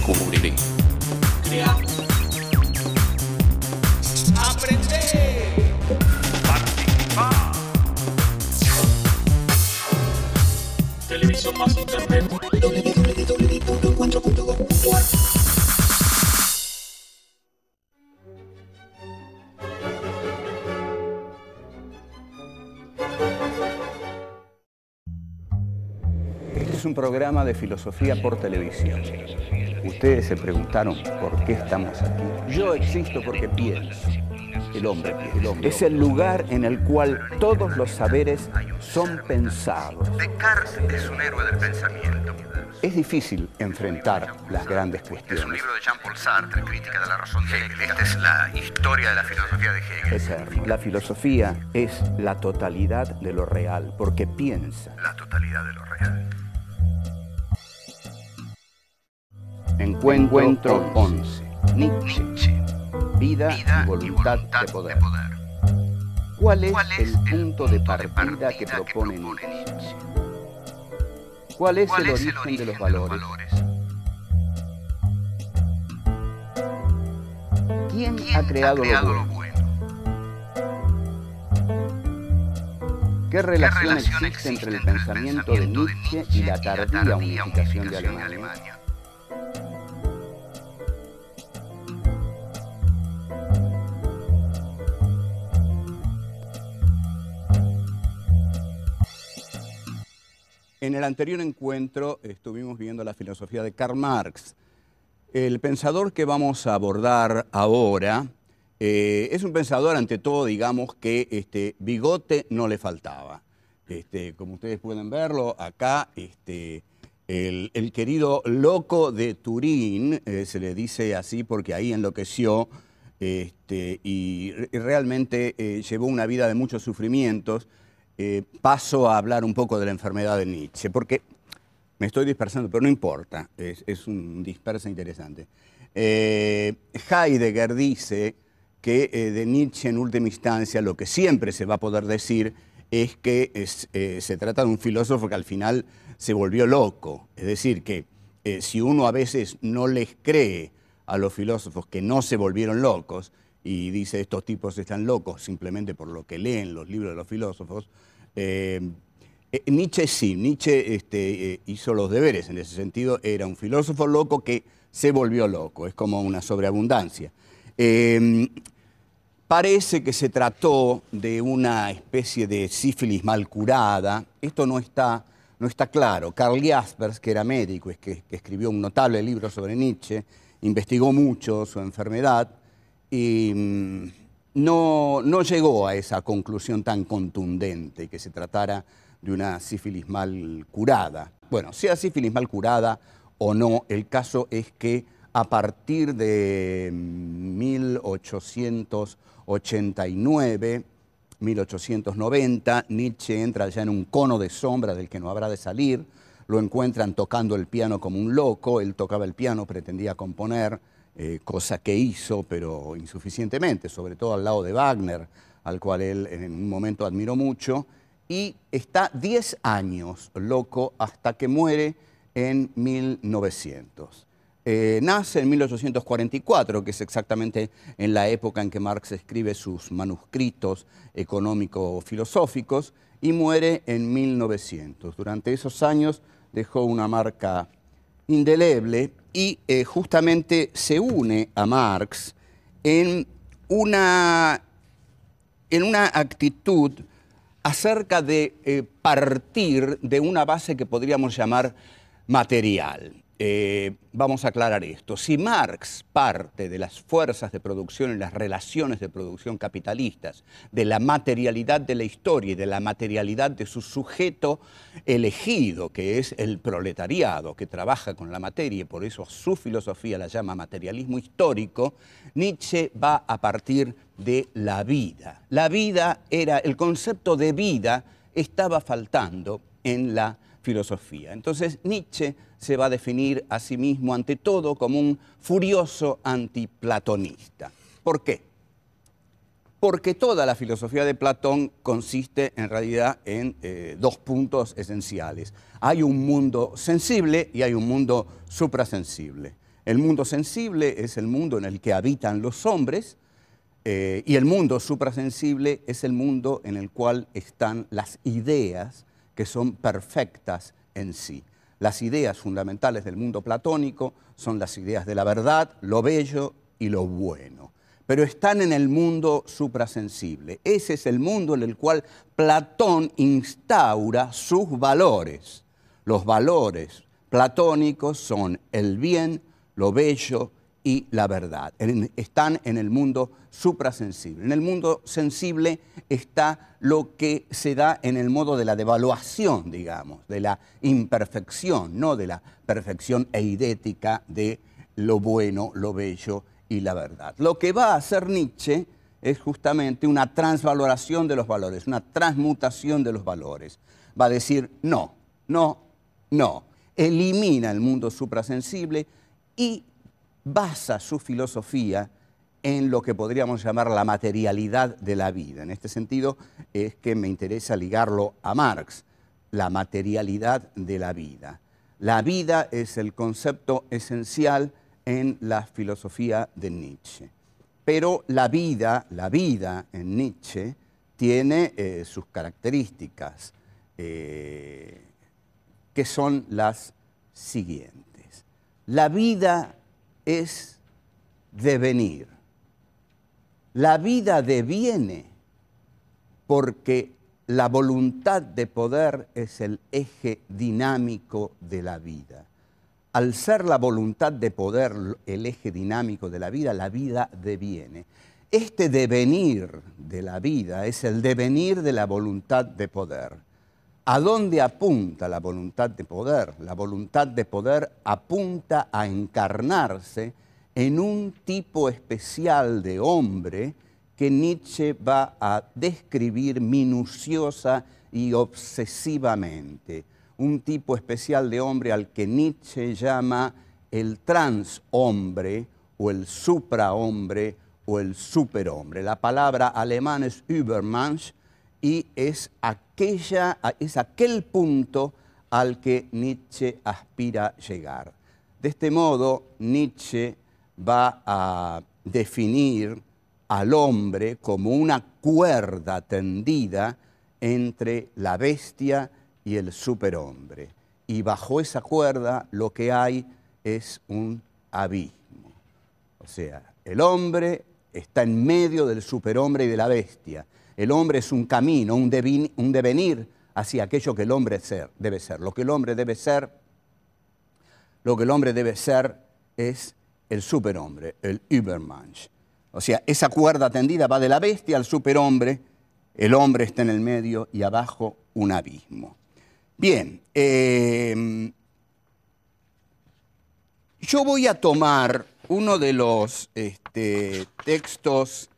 descubriré. Crear. Aprender. Participar. Televisión más internet. www.encuentro.gov.ar. Este es un programa de filosofía por televisión. Ustedes se preguntaron por qué estamos aquí. Yo existo porque pienso. El hombre piensa. Es el lugar en el cual todos los saberes son pensados. Descartes es un héroe del pensamiento. Es difícil enfrentar las grandes Es un cuestiones. libro de Jean-Paul Sartre, Crítica de la razón de Hegel. Esta es la historia de la filosofía de Hegel. Eterno. La filosofía es la totalidad de lo real, porque piensa. La totalidad de lo real. Encuentro 11. Nietzsche. Vida y voluntad de poder. ¿Cuál es el punto de partida que propone Nietzsche? ¿Cuál es el origen de los valores? ¿Quién ha creado lo bueno? ¿Qué relación existe entre el pensamiento de Nietzsche y la tardía unificación de Alemania? En el anterior encuentro estuvimos viendo la filosofía de Karl Marx. El pensador que vamos a abordar ahora es un pensador, ante todo, digamos, que bigote no le faltaba. Como ustedes pueden verlo, acá el querido loco de Turín, se le dice así porque ahí enloqueció y realmente llevó una vida de muchos sufrimientos. Paso a hablar un poco de la enfermedad de Nietzsche, porque me estoy dispersando, pero no importa, es un dispersa interesante. Heidegger dice que de Nietzsche en última instancia lo que siempre se va a poder decir es que se trata de un filósofo que al final se volvió loco. Es decir, que si uno a veces no les cree a los filósofos que no se volvieron locos, y dice estos tipos están locos simplemente por lo que leen los libros de los filósofos, Nietzsche sí, Nietzsche hizo los deberes en ese sentido, era un filósofo loco que se volvió loco, es como una sobreabundancia. Parece que se trató de una especie de sífilis mal curada, esto no está claro. Karl Jaspers, que era médico, que escribió un notable libro sobre Nietzsche, investigó mucho su enfermedad, y no llegó a esa conclusión tan contundente que se tratara de una sífilis mal curada. Bueno, sea sífilis mal curada o no, el caso es que a partir de 1889, 1890, Nietzsche entra ya en un cono de sombra del que no habrá de salir. Lo encuentran tocando el piano como un loco, él tocaba el piano, pretendía componer, cosa que hizo, pero insuficientemente, sobre todo al lado de Wagner, al cual él en un momento admiró mucho, y está 10 años loco hasta que muere en 1900. Nace en 1844, que es exactamente en la época en que Marx escribe sus manuscritos económico-filosóficos, y muere en 1900. Durante esos años dejó una marca indeleble y justamente se une a Marx en una actitud acerca de partir de una base que podríamos llamar material. Vamos a aclarar esto. Si Marx parte de las fuerzas de producción y las relaciones de producción capitalistas, de la materialidad de la historia y de la materialidad de su sujeto elegido, que es el proletariado, que trabaja con la materia y por eso su filosofía la llama materialismo histórico, Nietzsche va a partir de la vida. La vida era, el concepto de vida estaba faltando en la filosofía. Entonces Nietzsche se va a definir a sí mismo ante todo como un furioso antiplatonista. ¿Por qué? Porque toda la filosofía de Platón consiste en realidad en dos puntos esenciales. Hay un mundo sensible y hay un mundo suprasensible. El mundo sensible es el mundo en el que habitan los hombres, y el mundo suprasensible es el mundo en el cual están las ideas que son perfectas en sí. Las ideas fundamentales del mundo platónico son las ideas de la verdad, lo bello y lo bueno. Pero están en el mundo suprasensible. Ese es el mundo en el cual Platón instaura sus valores. Los valores platónicos son el bien, lo bello y la verdad. Están en el mundo suprasensible. En el mundo sensible está lo que se da en el modo de la devaluación, digamos, de la imperfección, no de la perfección eidética de lo bueno, lo bello y la verdad. Lo que va a hacer Nietzsche es justamente una transvaloración de los valores, una transmutación de los valores. Va a decir no, no, no. Elimina el mundo suprasensible y basa su filosofía en lo que podríamos llamar la materialidad de la vida. En este sentido es que me interesa ligarlo a Marx, la materialidad de la vida. La vida es el concepto esencial en la filosofía de Nietzsche. Pero la vida en Nietzsche tiene sus características, que son las siguientes. La vida es devenir. La vida deviene porque la voluntad de poder es el eje dinámico de la vida. Al ser la voluntad de poder el eje dinámico de la vida deviene. Este devenir de la vida es el devenir de la voluntad de poder. ¿A dónde apunta la voluntad de poder? La voluntad de poder apunta a encarnarse en un tipo especial de hombre que Nietzsche va a describir minuciosa y obsesivamente. Un tipo especial de hombre al que Nietzsche llama el transhombre o el suprahombre o el superhombre. La palabra alemana es Übermensch y es aquel punto al que Nietzsche aspira llegar. De este modo, Nietzsche va a definir al hombre como una cuerda tendida entre la bestia y el superhombre. Y bajo esa cuerda lo que hay es un abismo. O sea, el hombre está en medio del superhombre y de la bestia. El hombre es un camino, un devenir hacia aquello que el hombre debe ser. Lo que el hombre debe ser es el superhombre, el Übermensch. O sea, esa cuerda tendida va de la bestia al superhombre, el hombre está en el medio y abajo un abismo. Bien, yo voy a tomar uno de los textos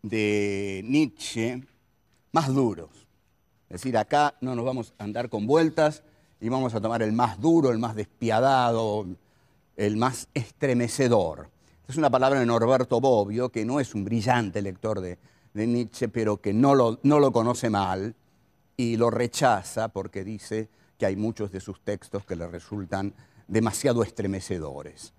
de Nietzsche más duros. Es decir, acá no nos vamos a andar con vueltas y vamos a tomar el más duro, el más despiadado, el más estremecedor. Es una palabra de Norberto Bobbio, que no es un brillante lector de Nietzsche, pero que no lo conoce mal y lo rechaza porque dice que hay muchos de sus textos que le resultan demasiado estremecedores.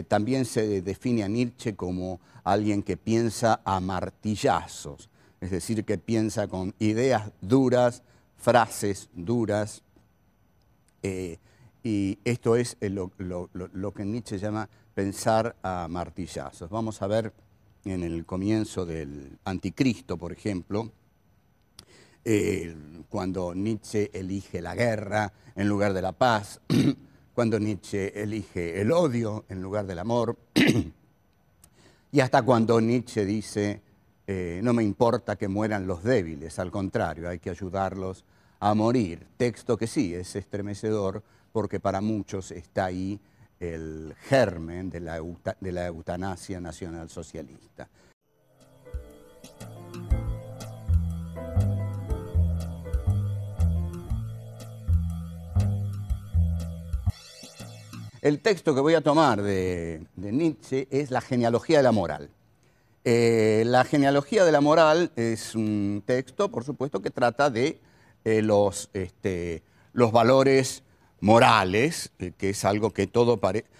También se define a Nietzsche como alguien que piensa a martillazos, es decir, que piensa con ideas duras, frases duras, y esto es lo que Nietzsche llama pensar a martillazos. Vamos a ver en el comienzo del Anticristo, por ejemplo, cuando Nietzsche elige la guerra en lugar de la paz, cuando Nietzsche elige el odio en lugar del amor, y hasta cuando Nietzsche dice, no me importa que mueran los débiles, al contrario, hay que ayudarlos a morir. Texto que sí, es estremecedor, porque para muchos está ahí el germen de la eutanasia nacionalsocialista. El texto que voy a tomar de Nietzsche es La genealogía de la moral. La genealogía de la moral es un texto, por supuesto, que trata de los valores morales, que es algo que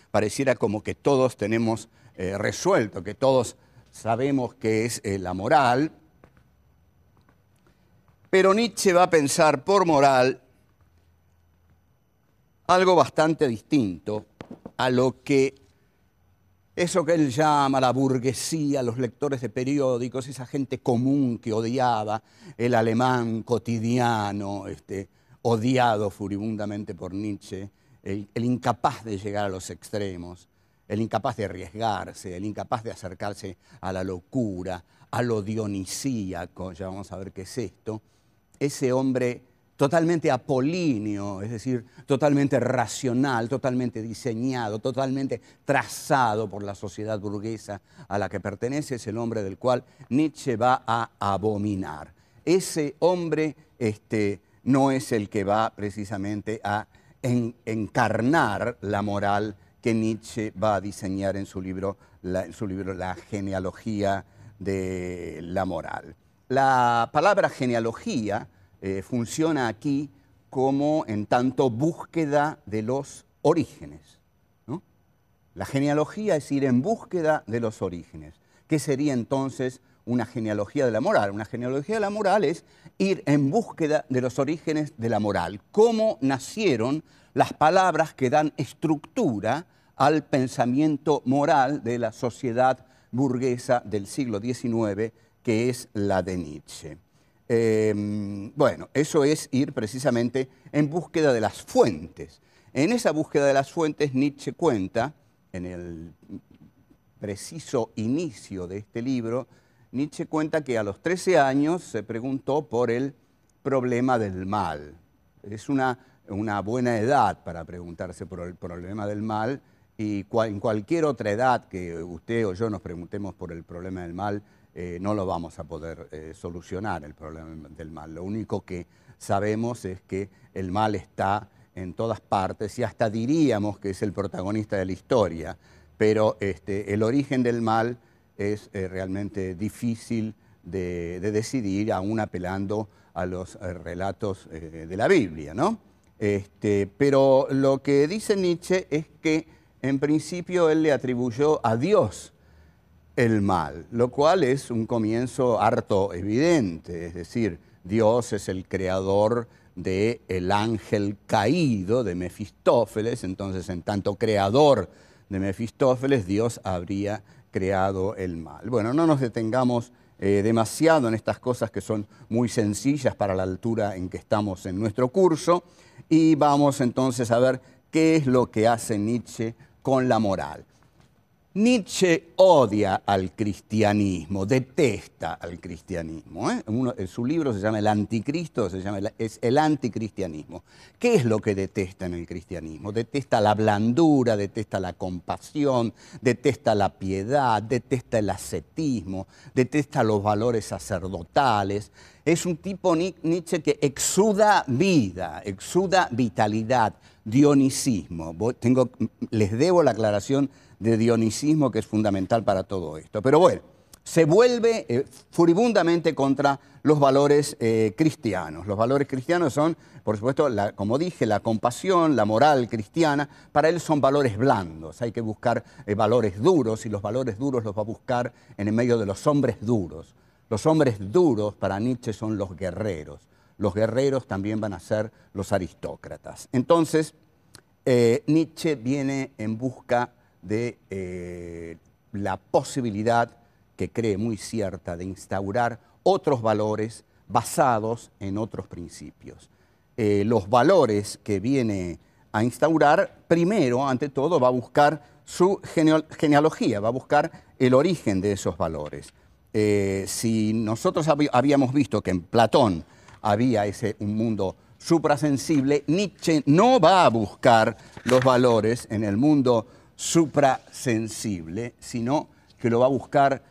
pareciera como que todos tenemos resuelto, que todos sabemos qué es la moral. Pero Nietzsche va a pensar por moral algo bastante distinto a lo que eso que él llama la burguesía, los lectores de periódicos, esa gente común que odiaba el alemán cotidiano, odiado furibundamente por Nietzsche, el incapaz de llegar a los extremos, el incapaz de arriesgarse, el incapaz de acercarse a la locura, a lo dionisíaco, ya vamos a ver qué es esto. Ese hombre totalmente apolíneo, es decir, totalmente racional, totalmente diseñado, totalmente trazado por la sociedad burguesa a la que pertenece, es el hombre del cual Nietzsche va a abominar. Ese hombre no es el que va precisamente a encarnar la moral que Nietzsche va a diseñar en su libro La genealogía de la moral. La palabra genealogía funciona aquí como en tanto búsqueda de los orígenes, ¿no? La genealogía es ir en búsqueda de los orígenes. ¿Qué sería entonces una genealogía de la moral? Una genealogía de la moral es ir en búsqueda de los orígenes de la moral. ¿Cómo nacieron las palabras que dan estructura al pensamiento moral de la sociedad burguesa del siglo XIX, que es la de Nietzsche? Bueno, eso es ir precisamente en búsqueda de las fuentes. En esa búsqueda de las fuentes, Nietzsche cuenta, en el preciso inicio de este libro, Nietzsche cuenta que a los 13 años se preguntó por el problema del mal. Es una buena edad para preguntarse por el problema del mal, y en cualquier otra edad que usted o yo nos preguntemos por el problema del mal, no lo vamos a poder solucionar, el problema del mal. Lo único que sabemos es que el mal está en todas partes y hasta diríamos que es el protagonista de la historia, pero el origen del mal es realmente difícil de decidir, aún apelando a los relatos de la Biblia, ¿no? Pero lo que dice Nietzsche es que en principio él le atribuyó a Dios el mal, lo cual es un comienzo harto evidente, es decir, Dios es el creador del ángel caído de Mefistófeles, entonces en tanto creador de Mefistófeles, Dios habría creado el mal. Bueno, no nos detengamos demasiado en estas cosas que son muy sencillas para la altura en que estamos en nuestro curso, y vamos entonces a ver qué es lo que hace Nietzsche con la moral. Nietzsche odia al cristianismo, detesta al cristianismo. Su libro se llama El Anticristo, es el anticristianismo. ¿Qué es lo que detesta en el cristianismo? Detesta la blandura, detesta la compasión, detesta la piedad, detesta el ascetismo, detesta los valores sacerdotales. Es un tipo Nietzsche que exuda vida, exuda vitalidad, dionisismo. Les debo la aclaración de dionisismo, que es fundamental para todo esto. Pero bueno, se vuelve furibundamente contra los valores cristianos. Los valores cristianos son, por supuesto, como dije, la compasión, la moral cristiana. Para él son valores blandos. Hay que buscar valores duros, y los valores duros los va a buscar en el medio de los hombres duros. Los hombres duros para Nietzsche son los guerreros. Los guerreros también van a ser los aristócratas. Entonces, Nietzsche viene en busca de la posibilidad, que cree muy cierta, de instaurar otros valores basados en otros principios. Los valores que viene a instaurar, primero, ante todo, va a buscar su genealogía, va a buscar el origen de esos valores. Si nosotros habíamos visto que en Platón había un mundo suprasensible, Nietzsche no va a buscar los valores en el mundo suprasensible, sino que lo va a buscar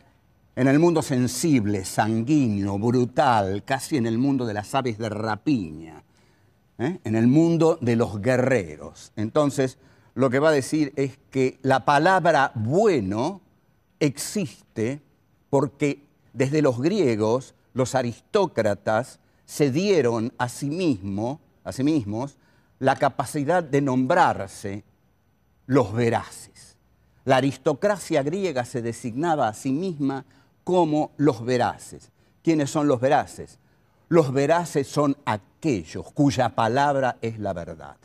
en el mundo sensible, sanguíneo, brutal, casi en el mundo de las aves de rapiña, en el mundo de los guerreros. Entonces, lo que va a decir es que la palabra bueno existe porque desde los griegos los aristócratas se dieron a sí mismos la capacidad de nombrarse los veraces. La aristocracia griega se designaba a sí misma como los veraces. ¿Quiénes son los veraces? Los veraces son aquellos cuya palabra es la verdad.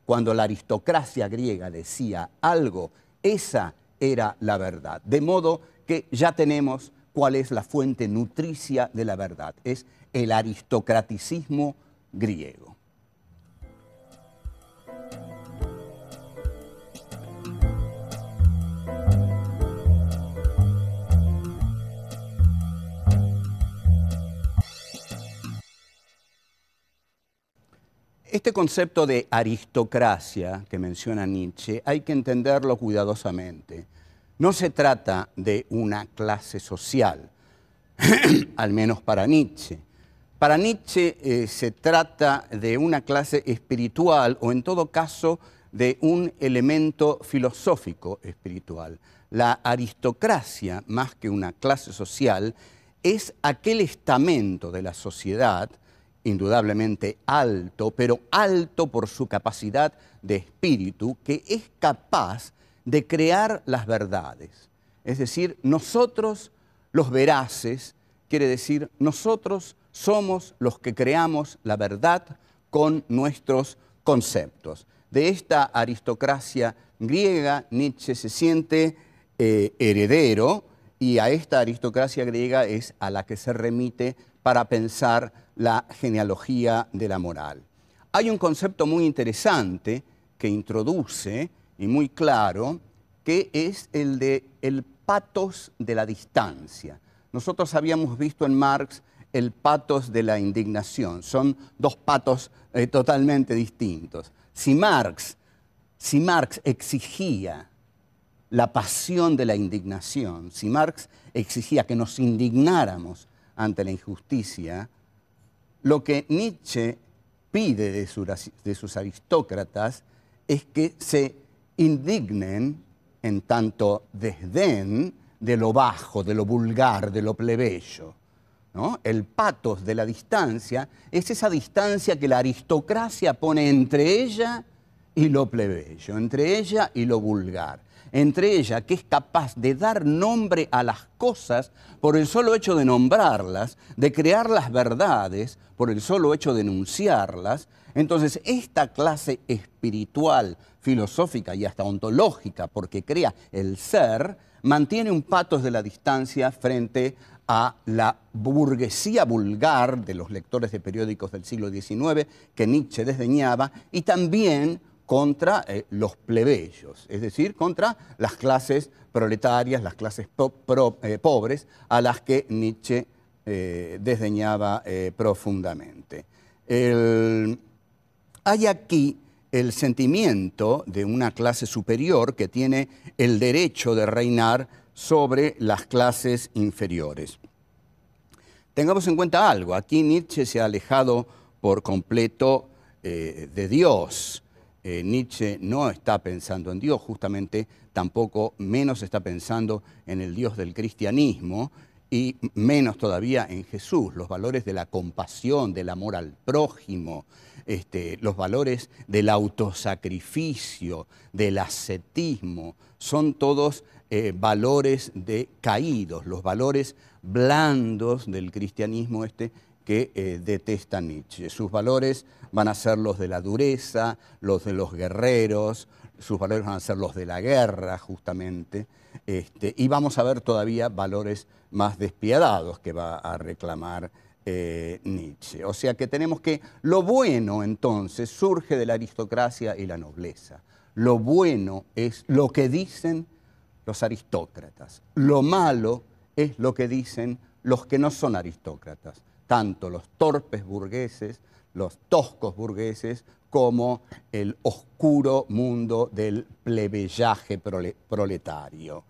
Cuando la aristocracia griega decía algo, esa era la verdad. De modo que ya tenemos cuál es la fuente nutricia de la verdad. Es el aristocraticismo griego. Este concepto de aristocracia que menciona Nietzsche hay que entenderlo cuidadosamente. No se trata de una clase social, al menos para Nietzsche. Para Nietzsche se trata de una clase espiritual o en todo caso de un elemento filosófico espiritual. La aristocracia, más que una clase social, es aquel estamento de la sociedad indudablemente alto, pero alto por su capacidad de espíritu, que es capaz de crear las verdades. Es decir, nosotros, los veraces, quiere decir, nosotros somos los que creamos la verdad con nuestros conceptos. De esta aristocracia griega, Nietzsche se siente heredero, y a esta aristocracia griega es a la que se remite para pensar la genealogía de la moral. Hay un concepto muy interesante que introduce y muy claro, que es el de el patos de la distancia. Nosotros habíamos visto en Marx el patos de la indignación. Son dos patos totalmente distintos. Si Marx exigía la pasión de la indignación, si Marx exigía que nos indignáramos ante la injusticia, lo que Nietzsche pide de sus aristócratas es que se indignen en tanto desdén de lo bajo, de lo vulgar, de lo plebeyo, ¿no? El patos de la distancia es esa distancia que la aristocracia pone entre ella y lo plebeyo, entre ella y lo vulgar, entre ella que es capaz de dar nombre a las cosas por el solo hecho de nombrarlas, de crear las verdades por el solo hecho de enunciarlas. Entonces, esta clase espiritual, filosófica y hasta ontológica, porque crea el ser, mantiene un patos de la distancia frente a la burguesía vulgar de los lectores de periódicos del siglo XIX que Nietzsche desdeñaba, y también contra los plebeyos, es decir, contra las clases proletarias, las clases pobres, a las que Nietzsche desdeñaba profundamente. Hay aquí el sentimiento de una clase superior que tiene el derecho de reinar sobre las clases inferiores. Tengamos en cuenta algo, aquí Nietzsche se ha alejado por completo de Dios. Nietzsche no está pensando en Dios, justamente tampoco menos está pensando en el Dios del cristianismo y menos todavía en Jesús. Los valores de la compasión, del amor al prójimo, los valores del autosacrificio, del ascetismo, son todos valores caídos, los valores blandos del cristianismo que detesta Nietzsche. Sus valores van a ser los de la dureza, los de los guerreros, sus valores van a ser los de la guerra, justamente, y vamos a ver todavía valores más despiadados que va a reclamar Nietzsche. O sea que tenemos que lo bueno entonces surge de la aristocracia y la nobleza. Lo bueno es lo que dicen los aristócratas. Lo malo es lo que dicen los que no son aristócratas, tanto los torpes burgueses, los toscos burgueses, como el oscuro mundo del plebeyaje proletario.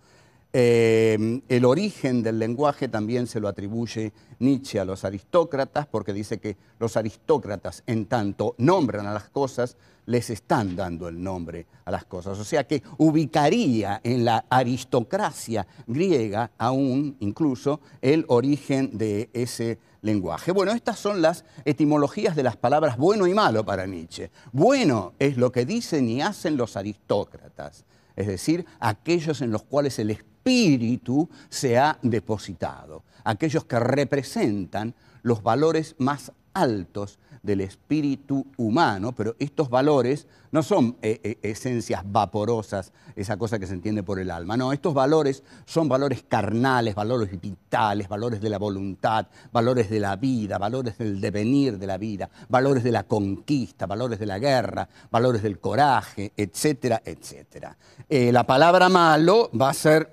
El origen del lenguaje también se lo atribuye Nietzsche a los aristócratas, porque dice que los aristócratas, en tanto nombran a las cosas, les están dando el nombre a las cosas. O sea que ubicaría en la aristocracia griega aún incluso el origen de ese lenguaje. Bueno, estas son las etimologías de las palabras bueno y malo para Nietzsche. Bueno es lo que dicen y hacen los aristócratas, es decir, aquellos en los cuales el espíritu se ha depositado, aquellos que representan los valores más altos del espíritu humano, pero estos valores no son esencias vaporosas, esa cosa que se entiende por el alma, no, estos valores son valores carnales, valores vitales, valores de la voluntad, valores de la vida, valores del devenir de la vida, valores de la conquista, valores de la guerra, valores del coraje, etcétera, etcétera. La palabra malo va a ser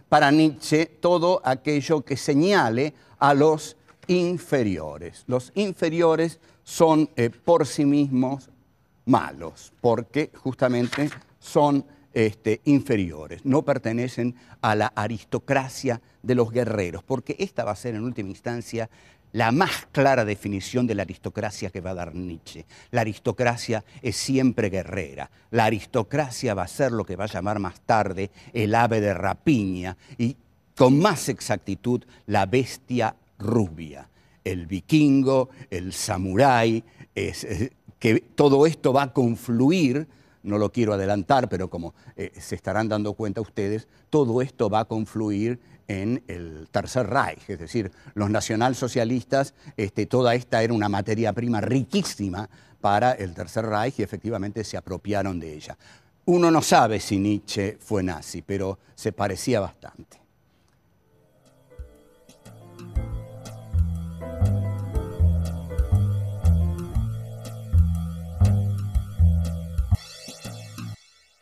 para Nietzsche todo aquello que señale a los inferiores. Los inferiores son por sí mismos malos, porque justamente son inferiores, no pertenecen a la aristocracia de los guerreros, porque esta va a ser en última instancia la más clara definición de la aristocracia que va a dar Nietzsche. La aristocracia es siempre guerrera, la aristocracia va a ser lo que va a llamar más tarde el ave de rapiña y con más exactitud la bestia rubia, el vikingo, el samurái, que todo esto va a confluir, no lo quiero adelantar, pero como se estarán dando cuenta ustedes, todo esto va a confluir en el Tercer Reich, es decir, los nacionalsocialistas, toda esta era una materia prima riquísima para el Tercer Reich y efectivamente se apropiaron de ella. Uno no sabe si Nietzsche fue nazi, pero se parecía bastante.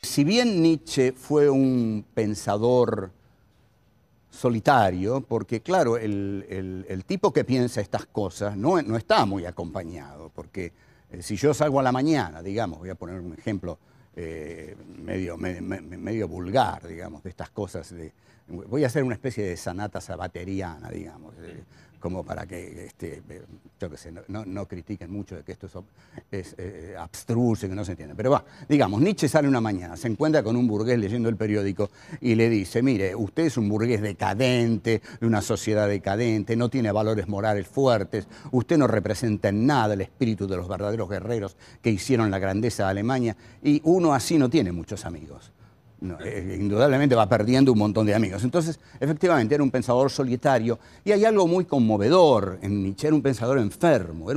Si bien Nietzsche fue un pensador solitario, porque claro, el tipo que piensa estas cosas no está muy acompañado, porque si yo salgo a la mañana, digamos, voy a poner un ejemplo medio vulgar, digamos, de estas cosas, voy a hacer una especie de sanata sabateriana, digamos, como para que, yo qué sé, no critiquen mucho de que esto es abstruso y que no se entiende. Pero va, digamos, Nietzsche sale una mañana, se encuentra con un burgués leyendo el periódico y le dice, mire, usted es un burgués decadente, de una sociedad decadente, no tiene valores morales fuertes, usted no representa en nada el espíritu de los verdaderos guerreros que hicieron la grandeza de Alemania, y uno así no tiene muchos amigos. No, indudablemente va perdiendo un montón de amigos. Entonces, efectivamente, era un pensador solitario y hay algo muy conmovedor en Nietzsche. Era un pensador enfermo,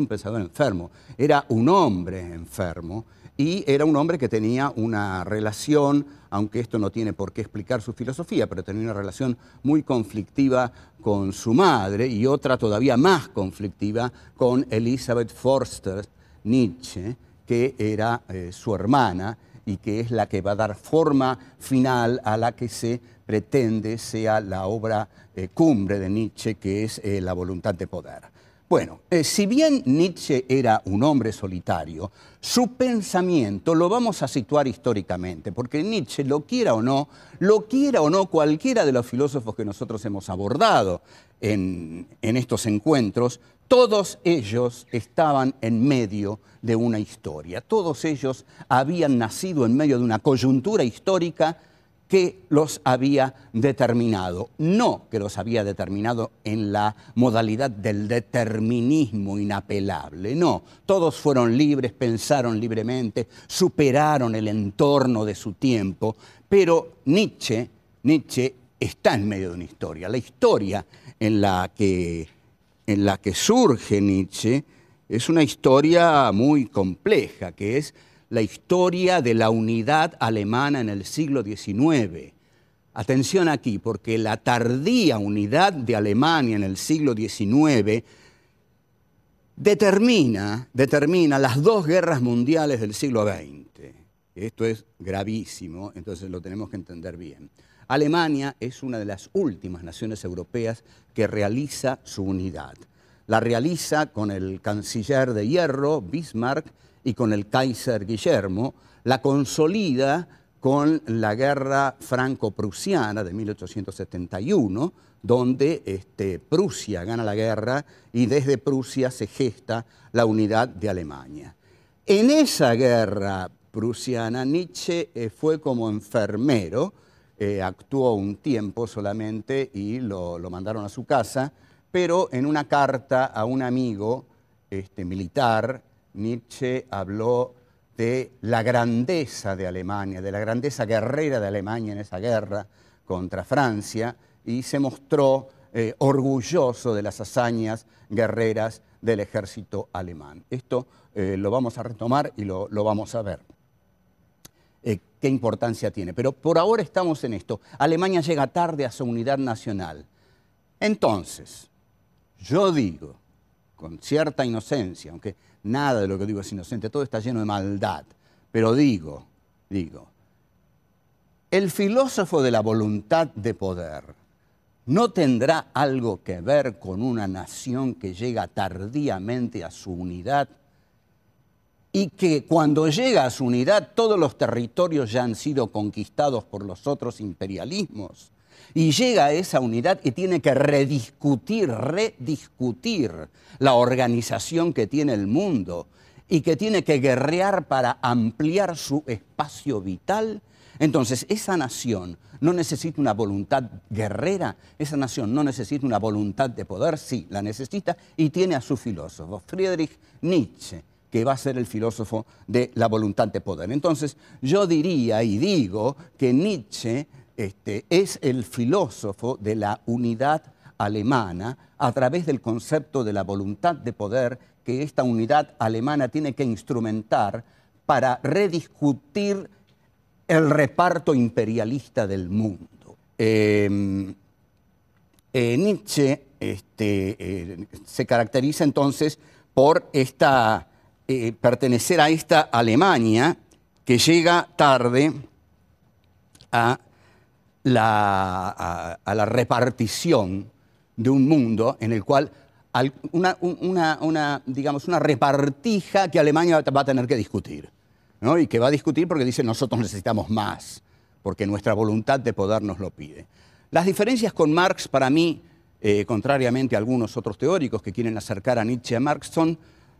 era un hombre enfermo y era un hombre que tenía una relación, aunque esto no tiene por qué explicar su filosofía, pero tenía una relación muy conflictiva con su madre y otra todavía más conflictiva con Elisabeth Förster Nietzsche, que era su hermana, y que es la que va a dar forma final a la que se pretende sea la obra cumbre de Nietzsche, que es La voluntad de poder. Bueno, si bien Nietzsche era un hombre solitario, su pensamiento lo vamos a situar históricamente, porque Nietzsche, lo quiera o no cualquiera de los filósofos que nosotros hemos abordado en estos encuentros, todos ellos estaban en medio de una historia. Todos ellos habían nacido en medio de una coyuntura histórica que los había determinado. No que los había determinado en la modalidad del determinismo inapelable. No, todos fueron libres, pensaron libremente, superaron el entorno de su tiempo. Pero Nietzsche está en medio de una historia. La historia en la que surge Nietzsche es una historia muy compleja, que es la historia de la unidad alemana en el siglo XIX. Atención aquí, porque la tardía unidad de Alemania en el siglo XIX determina las dos guerras mundiales del siglo XX. Esto es gravísimo, entonces lo tenemos que entender bien. Alemania es una de las últimas naciones europeas que realiza su unidad. La realiza con el canciller de hierro, Bismarck, y con el Kaiser Guillermo, la consolida con la guerra franco-prusiana de 1871, donde Prusia gana la guerra y desde Prusia se gesta la unidad de Alemania. En esa guerra prusiana, Nietzsche fue como enfermero, actuó un tiempo solamente y lo mandaron a su casa, pero en una carta a un amigo militar, Nietzsche habló de la grandeza de Alemania, de la grandeza guerrera de Alemania en esa guerra contra Francia, y se mostró orgulloso de las hazañas guerreras del ejército alemán. Esto lo vamos a retomar y lo vamos a ver. Qué importancia tiene. Pero por ahora estamos en esto. Alemania llega tarde a su unidad nacional. Entonces, yo digo, con cierta inocencia, aunque nada de lo que digo es inocente, todo está lleno de maldad, pero digo, el filósofo de la voluntad de poder no tendrá algo que ver con una nación que llega tardíamente a su unidad y que cuando llega a su unidad todos los territorios ya han sido conquistados por los otros imperialismos. Y llega a esa unidad y tiene que rediscutir la organización que tiene el mundo y que tiene que guerrear para ampliar su espacio vital. Entonces, esa nación no necesita una voluntad guerrera, esa nación no necesita una voluntad de poder, sí, la necesita y tiene a su filósofo, Friedrich Nietzsche, que va a ser el filósofo de la voluntad de poder. Entonces, yo diría y digo que Nietzsche es el filósofo de la unidad alemana a través del concepto de la voluntad de poder que esta unidad alemana tiene que instrumentar para rediscutir el reparto imperialista del mundo. Nietzsche se caracteriza entonces por pertenecer a esta Alemania que llega tarde a la repartición de un mundo en el cual digamos, una repartija que Alemania va a tener que discutir, ¿no? Y que va a discutir porque dice nosotros necesitamos más, porque nuestra voluntad de poder nos lo pide. Las diferencias con Marx para mí, contrariamente a algunos otros teóricos que quieren acercar a Nietzsche a Marx,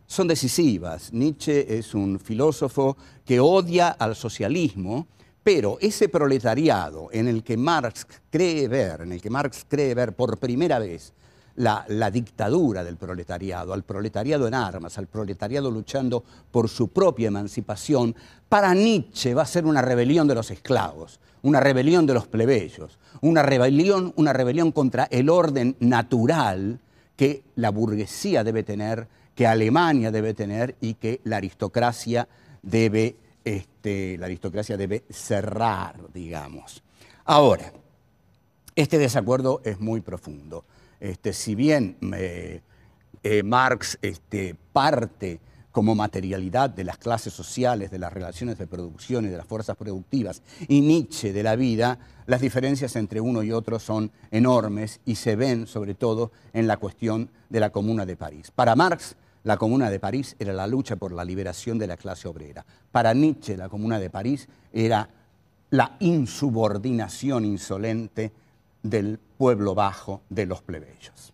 son decisivas. Nietzsche es un filósofo que odia al socialismo, pero ese proletariado en el que Marx cree ver por primera vez la dictadura del proletariado, al proletariado en armas, al proletariado luchando por su propia emancipación, para Nietzsche va a ser una rebelión de los esclavos, una rebelión de los plebeyos, una rebelión contra el orden natural que la burguesía debe tener, que Alemania debe tener y que la aristocracia debe cerrar, digamos. Ahora, este desacuerdo es muy profundo. Si bien Marx parte como materialidad de las clases sociales, de las relaciones de producción y de las fuerzas productivas, y Nietzsche de la vida, las diferencias entre uno y otro son enormes y se ven sobre todo en la cuestión de la Comuna de París. Para Marx, la Comuna de París era la lucha por la liberación de la clase obrera. Para Nietzsche, la Comuna de París era la insubordinación insolente del pueblo bajo, de los plebeyos.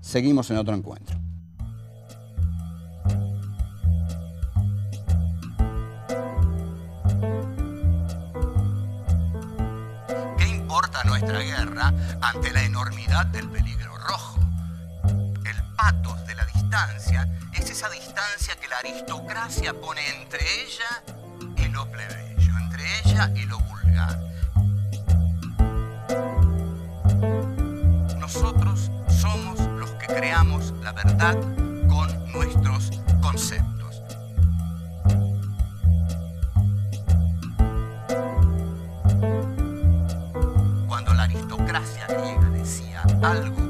Seguimos en otro encuentro. ¿Qué importa nuestra guerra ante la enormidad del peligro rojo? El pathos de la distancia es esa distancia que la aristocracia pone entre ella y lo plebeyo, entre ella y lo vulgar. Nosotros somos los que creamos la verdad con nuestros conceptos. Cuando la aristocracia griega decía algo